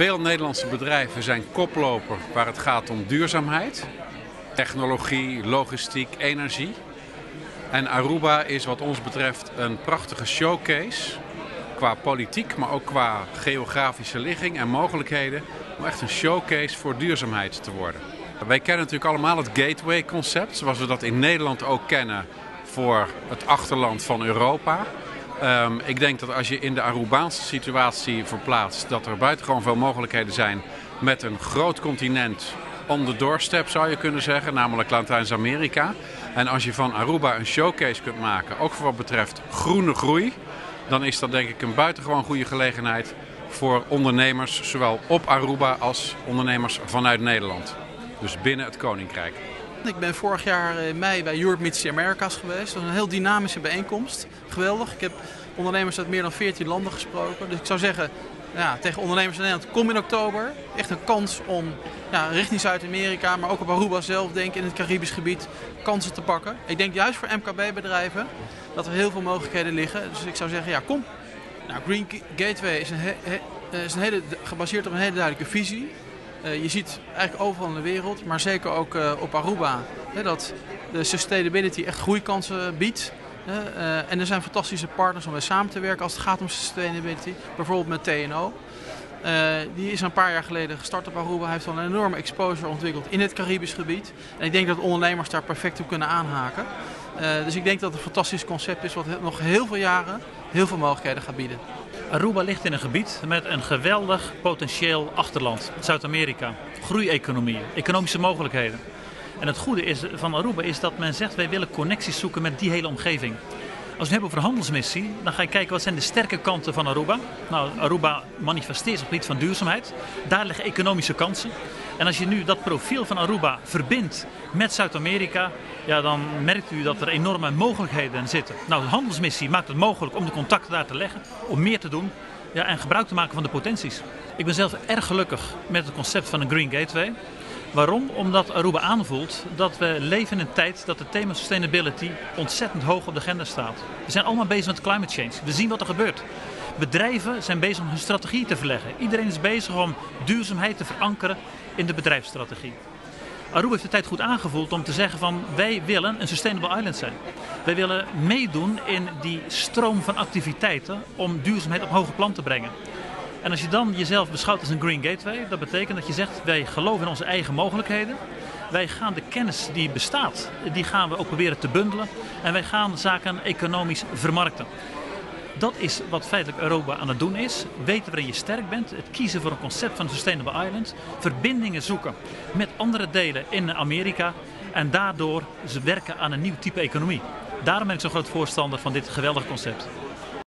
Veel Nederlandse bedrijven zijn koploper waar het gaat om duurzaamheid, technologie, logistiek, energie. En Aruba is wat ons betreft een prachtige showcase qua politiek, maar ook qua geografische ligging en mogelijkheden om echt een showcase voor duurzaamheid te worden. Wij kennen natuurlijk allemaal het Gateway-concept, zoals we dat in Nederland ook kennen voor het achterland van Europa. Ik denk dat als je in de Arubaanse situatie verplaatst, dat er buitengewoon veel mogelijkheden zijn met een groot continent on the doorstep, zou je kunnen zeggen, namelijk Latijns-Amerika. En als je van Aruba een showcase kunt maken, ook voor wat betreft groene groei, dan is dat denk ik een buitengewoon goede gelegenheid voor ondernemers, zowel op Aruba als ondernemers vanuit Nederland. Dus binnen het Koninkrijk. Ik ben vorig jaar in mei bij Europe Meets the Americas geweest. Dat was een heel dynamische bijeenkomst. Geweldig. Ik heb ondernemers uit meer dan 14 landen gesproken. Dus ik zou zeggen, tegen ondernemers in Nederland, kom in oktober. Echt een kans om richting Zuid-Amerika, maar ook op Aruba zelf, denk ik, in het Caribisch gebied, kansen te pakken. Ik denk juist voor MKB-bedrijven dat er heel veel mogelijkheden liggen. Dus ik zou zeggen, kom. Green Gateway is gebaseerd op een hele duidelijke visie. Je ziet eigenlijk overal in de wereld, maar zeker ook op Aruba, dat de sustainability echt groeikansen biedt. En er zijn fantastische partners om mee samen te werken als het gaat om sustainability. Bijvoorbeeld met TNO. Die is een paar jaar geleden gestart op Aruba. Hij heeft al een enorme exposure ontwikkeld in het Caribisch gebied. En ik denk dat ondernemers daar perfect op kunnen aanhaken. Dus ik denk dat het een fantastisch concept is wat nog heel veel jaren heel veel mogelijkheden gaat bieden. Aruba ligt in een gebied met een geweldig potentieel achterland, Zuid-Amerika. Groeieconomieën, economische mogelijkheden. En het goede van Aruba is dat men zegt wij willen connecties zoeken met die hele omgeving. Als we het hebben over een handelsmissie, dan ga je kijken wat zijn de sterke kanten van Aruba. Nou, Aruba manifesteert zich op het gebied van duurzaamheid. Daar liggen economische kansen. En als je nu dat profiel van Aruba verbindt met Zuid-Amerika, dan merkt u dat er enorme mogelijkheden in zitten. Nou, de handelsmissie maakt het mogelijk om de contacten daar te leggen, om meer te doen en gebruik te maken van de potenties. Ik ben zelf erg gelukkig met het concept van een Green Gateway. Waarom? Omdat Aruba aanvoelt dat we leven in een tijd dat het thema sustainability ontzettend hoog op de agenda staat. We zijn allemaal bezig met climate change. We zien wat er gebeurt. Bedrijven zijn bezig om hun strategie te verleggen. Iedereen is bezig om duurzaamheid te verankeren in de bedrijfsstrategie. Aruba heeft de tijd goed aangevoeld om te zeggen van wij willen een sustainable island zijn. Wij willen meedoen in die stroom van activiteiten om duurzaamheid op hoger plan te brengen. En als je dan jezelf beschouwt als een Green Gateway, dat betekent dat je zegt wij geloven in onze eigen mogelijkheden. Wij gaan de kennis die bestaat, die gaan we ook proberen te bundelen. En wij gaan zaken economisch vermarkten. Dat is wat feitelijk Aruba aan het doen is. Weten waarin je sterk bent. Het kiezen voor een concept van een Sustainable Island. Verbindingen zoeken met andere delen in Amerika. En daardoor ze werken aan een nieuw type economie. Daarom ben ik zo'n groot voorstander van dit geweldige concept.